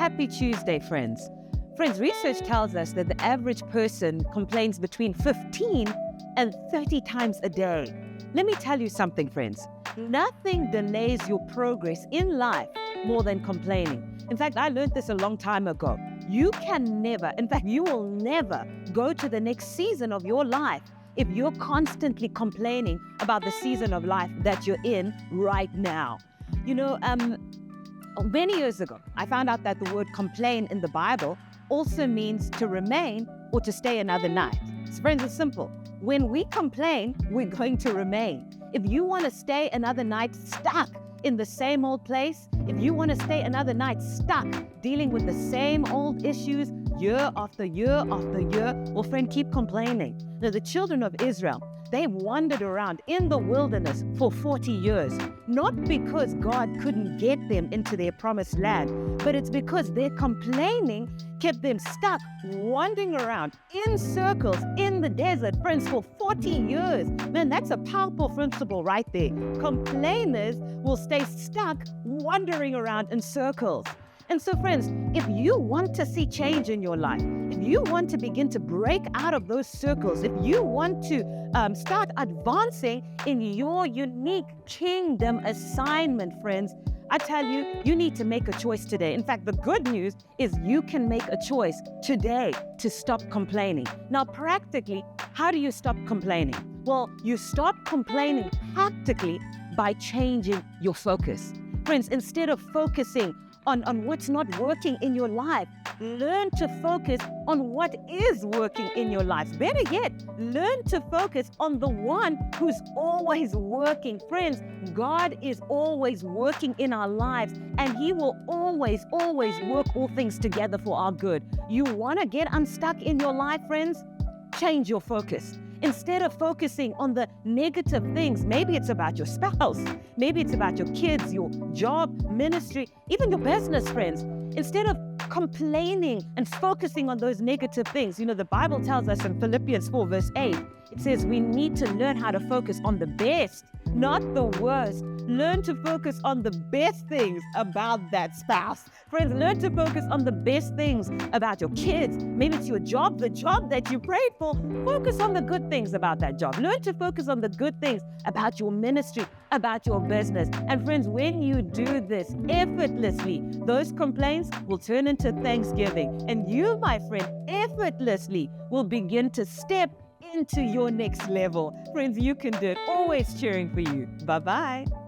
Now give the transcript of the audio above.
Happy Tuesday, friends. Friends, research tells us that the average person complains between 15 and 30 times a day. Let me tell you something, friends. Nothing delays your progress in life more than complaining. In fact, I learned this a long time ago. You can never, in fact, you will never go to the next season of your life if you're constantly complaining about the season of life that you're in right now. Many years ago, I found out that the word complain in the Bible also means to remain or to stay another night. So friends, it's simple. When we complain, we're going to remain. If you want to stay another night stuck in the same old place, if you want to stay another night stuck dealing with the same old issues year after year after year, well, friend, keep complaining. Now, the children of Israel, they wandered around in the wilderness for 40 years, not because God couldn't get them into their promised land, but it's because their complaining kept them stuck, wandering around in circles in the desert, friends, for 40 years. Man, that's a powerful principle right there. Complainers will stay stuck, wandering around in circles. And so, friends, if you want to see change in your life, if you want to begin to break out of those circles, if you want to start advancing in your unique kingdom assignment, friends, I tell you, you need to make a choice today. In fact, the good news is you can make a choice today to stop complaining. Now, practically, how do you stop complaining? Well, you stop complaining practically by changing your focus. Friends, instead of focusing on what's not working in your life, learn to focus on what is working in your life. Better yet, learn to focus on the one who's always working. Friends, God is always working in our lives, and He will always work all things together for our good. You want to get unstuck in your life, friends? Change your focus. Instead of focusing on the negative things, maybe it's about your spouse, maybe it's about your kids, your job, ministry, even your business, friends. Instead of complaining and focusing on those negative things, the Bible tells us in Philippians 4 verse 8, it says we need to learn how to focus on the best, not the worst. Learn to focus on the best things about that spouse. Friends, learn to focus on the best things about your kids. Maybe it's your job, the job that you prayed for. Focus on the good things about that job. Learn to focus on the good things about your ministry, about your business. And friends, when you do this effortlessly, those complaints will turn into thanksgiving. And you, my friend, effortlessly will begin to step into your next level. Friends, you can do it. Always cheering for you. Bye-bye.